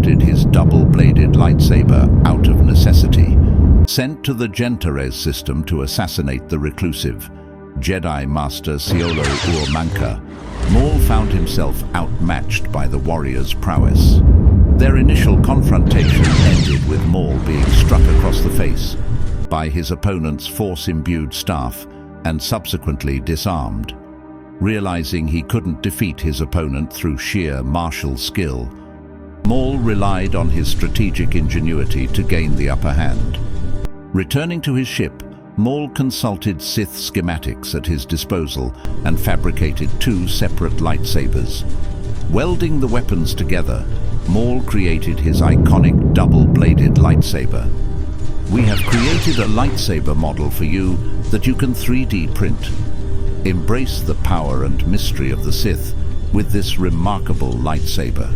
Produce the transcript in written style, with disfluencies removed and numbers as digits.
crafted his double-bladed lightsaber out of necessity. Sent to the Jentares system to assassinate the reclusive Jedi Master Siolo Ur Manka, Maul found himself outmatched by the warrior's prowess. Their initial confrontation ended with Maul being struck across the face by his opponent's Force-imbued staff and subsequently disarmed. Realizing he couldn't defeat his opponent through sheer martial skill, Maul relied on his strategic ingenuity to gain the upper hand. Returning to his ship, Maul consulted Sith schematics at his disposal and fabricated 2 separate lightsabers. Welding the weapons together, Maul created his iconic double-bladed lightsaber. We have created a lightsaber model for you that you can 3D print. Embrace the power and mystery of the Sith with this remarkable lightsaber.